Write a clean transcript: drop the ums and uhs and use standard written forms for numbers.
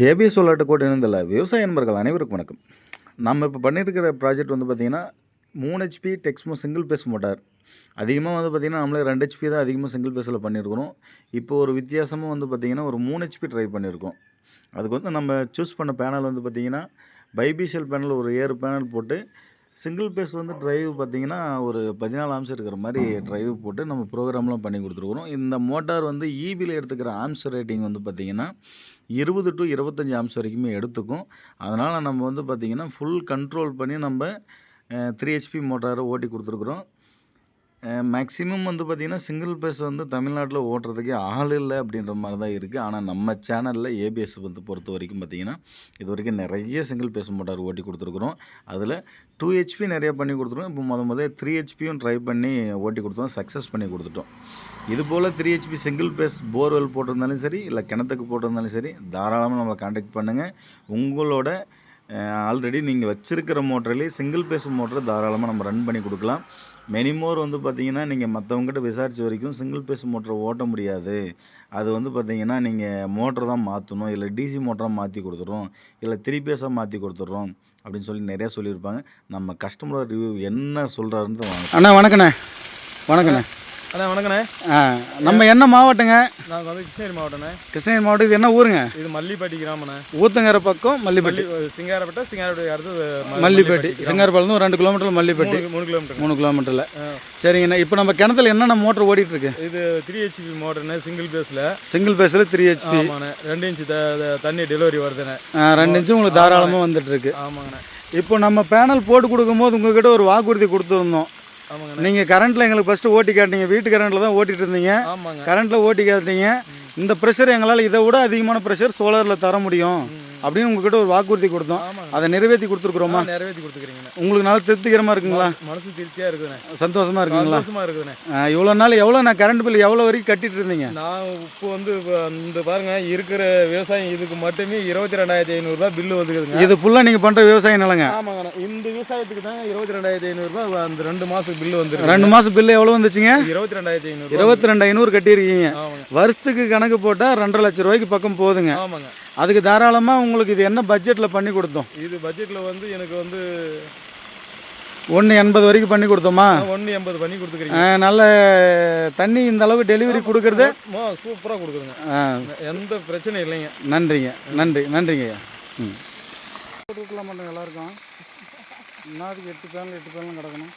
ABS விளையாட்டுக்கோட்டை இணைந்துள்ள விவசாய நண்பர்கள் அனைவருக்கும் வணக்கம். நம்ம இப்போ பண்ணியிருக்கிற ப்ராஜெக்ட் வந்து பார்த்திங்கன்னா 3 HP Texmo single phase motor. அதிகமாக வந்து பார்த்திங்கன்னா நம்மளே 2 ஹெச்பி தான் அதிகமாக சிங்கிள் பேஸில் பண்ணியிருக்கிறோம். இப்போ ஒரு வித்தியாசமும் வந்து பார்த்திங்கன்னா ஒரு 3 ஹெச்பி ட்ரை பண்ணியிருக்கோம். அதுக்கு வந்து நம்ம சூஸ் பண்ண பேனல் வந்து பார்த்திங்கன்னா பைபிஷியல் பேனல் ஒரு 7 பேனல் போட்டு சிங்கிள் பேஸ் வந்து ட்ரைவ் பார்த்திங்கன்னா ஒரு 14 ஆம்ஸ் இருக்கிற மாதிரி ட்ரைவ் போட்டு நம்ம ப்ரோக்ராம்லாம் பண்ணி கொடுத்துருக்குறோம். இந்த மோட்டார் வந்து ஈபியில் எடுத்துக்கிற ஆம்ஸ் ரேட்டிங் வந்து பார்த்திங்கன்னா 20 to 25 ஆம்ஸ் வரைக்குமே எடுத்துக்கும். அதனால் நம்ம வந்து பார்த்திங்கன்னா ஃபுல் கண்ட்ரோல் பண்ணி நம்ம 3 ஹெச்பி மோட்டாரை ஓட்டி கொடுத்துருக்குறோம். மேக்ஸிமம் வந்து பார்த்திங்கன்னா சிங்கிள் பேஸ் வந்து தமிழ்நாட்டில் ஓட்டுறதுக்கே ஆள் இல்லை அப்படின்ற மாதிரி தான் இருக்குது. ஆனால் நம்ம சேனலில் ஏபிஎஸ் வந்து பொறுத்த வரைக்கும் பார்த்திங்கன்னா இது வரைக்கும் நிறைய சிங்கிள் பேஸ் மோட்டார் ஓட்டி கொடுத்துருக்குறோம். அதில் 2 ஹெச்பி நிறையா பண்ணி கொடுத்துருக்கோம். இப்போ முதல் 3 ஹெச்பியும் ட்ரை பண்ணி ஓட்டி கொடுத்தோம், சக்ஸஸ் பண்ணி கொடுத்துட்டோம். இதுபோல் 3 ஹெச்பி சிங்கிள் பேஸ் போர்வெல் போட்டிருந்தாலும் சரி, இல்லை கிணத்துக்கு போட்டிருந்தாலும் சரி, தாராளமாக நம்மளை கான்டாக்ட் பண்ணுங்கள். உங்களோட ஆல்ரெடி நீங்கள் வச்சுருக்கிற மோட்டர்லேயே சிங்கிள் பேஸ் மோட்டரை தாராளமாக நம்ம ரன் பண்ணி கொடுக்கலாம். மெனிமோர் வந்து பார்த்திங்கன்னா நீங்கள் மற்றவங்ககிட்ட விசாரித்த வரைக்கும் சிங்கிள் பேஸ் மோட்டரை ஓட்ட முடியாது. அது வந்து பார்த்திங்கன்னா நீங்கள் மோட்டர் தான் மாற்றணும், இல்லை டிசி மோட்டராக மாற்றி கொடுத்துட்றோம், இல்லை 3 பேஸாக மாற்றி கொடுத்துட்றோம் அப்படின்னு சொல்லி நிறையா சொல்லியிருப்பாங்க. நம்ம கஸ்டமரோட ரிவ்யூ என்ன சொல்கிறாருன்னு வாங்க. அண்ணா வணக்கண்ணே. வணக்கண்ணே. அண்ணா வணக்கண்ணே. நம்ம என்ன மாவட்டங்க? நாங்கள் வந்து கிருஷ்ணகிரி மாவட்டண்ணே. கிருஷ்ணகிரி மாவட்டம். இது என்ன ஊருங்க? இது மல்லிப்பட்டி கிராமண்ணே. ஊத்தங்கரை பக்கம் மல்லிப்பட்டி. சிங்காரப்பட்டி அடுத்து மல்லிப்பட்டி. சிங்காரப்பாளையம் ஒரு 2 கிலோமீட்டர், மல்லிப்பட்டி 3 கிலோமீட்டரில். சரிங்கண்ணா. இப்போ நம்ம கிணத்துல என்னென்ன மோட்டர் ஓடிட்டு இருக்கு? இது 3 ஹெச்பி மோட்டர்ண்ணே. சிங்கிள் பேஸில் 3 ஹெச்பி. ஆமாண்ணே. 2 இன்ச்சு தண்ணி டெலிவரி வருதுண்ணே. 2 இன்ச்சு உங்களுக்கு தாராளமாக வந்துட்டு இருக்கு. ஆமாங்கண்ணே. இப்போ நம்ம பேனல் போட்டு கொடுக்கும்போது உங்ககிட்ட ஒரு வாக்குறுதி கொடுத்துருந்தோம். நீங்கள் கரண்ட்டில் எங்களுக்கு ஃபஸ்ட்டு ஓட்டி காட்டிங்க. வீட்டு கரண்ட்டில் தான் ஓட்டிகிட்டு இருந்தீங்க. கரண்ட்டில் ஓட்டி காட்டிங்க. இந்த ப்ரெஷர் எங்களால் இதை விட அதிகமான ப்ரெஷர் சோலாரில் தர முடியும் அப்படின்னு உங்ககிட்ட ஒரு வாக்குறுதி கொடுத்தோம். அதை நிறைவேற்றி கொடுத்துருக்குறோமா? நிறைவேற்றி கொடுத்துக்கிறீங்க. உங்களுக்கு நல்லா திருப்திகரமாக இருக்குங்களா? மனசு திருப்தியாக இருக்குதுண்ணே. சந்தோஷமாக இருக்குங்களா? சந்தோஷமாக இருக்குதுண்ணே. இவ்வளோ நாள் நான் கரண்ட் பில் எவ்வளோ வரைக்கும் கட்டிட்டு இருந்தீங்க? நான் இப்போ வந்து இந்த பாருங்க இருக்கிற விவசாயம் இதுக்கு மட்டுமே 22,500 ரூபாய் பில்லு வந்துக்குதுங்க. இது ஃபுல்லாக நீங்கள் பண்ணுற விவசாயம் நிலங்க? ஆமாங்கண்ணா. இந்த விவசாயத்துக்கு தாங்க 22,500 ரூபாய் அந்த 2 மாதம் பில்லு வந்து. 2 மாதம் பில்லு எவ்வளோ வந்துச்சுங்க? 22,500. 22,500 கட்டியிருக்கீங்க. வருஷத்துக்கு கணக்கு போட்டால் 2.5 லட்சம் ரூபாய்க்கு பக்கம் போகுதுங்க. ஆமாங்க. அதுக்கு தாராளமாக உங்களுக்கு இது என்ன பட்ஜெட்டில் பண்ணி கொடுத்தோம்? இது பட்ஜெட்டில் வந்து எனக்கு வந்து 1.80 வரைக்கும் பண்ணி கொடுத்தோமா? 1.80 பண்ணி கொடுத்துக்கிறீங்க. நல்ல தண்ணி இந்த அளவுக்கு டெலிவரி கொடுக்குறது சூப்பராக கொடுக்குறேங்க. எந்த பிரச்சனையும் இல்லைங்க. நன்றிங்க ஐயா. கொடுக்கலாம் மாட்டோங்க எல்லாருக்கும். இன்னதுக்கு 8 பேனல் கிடக்கணும்.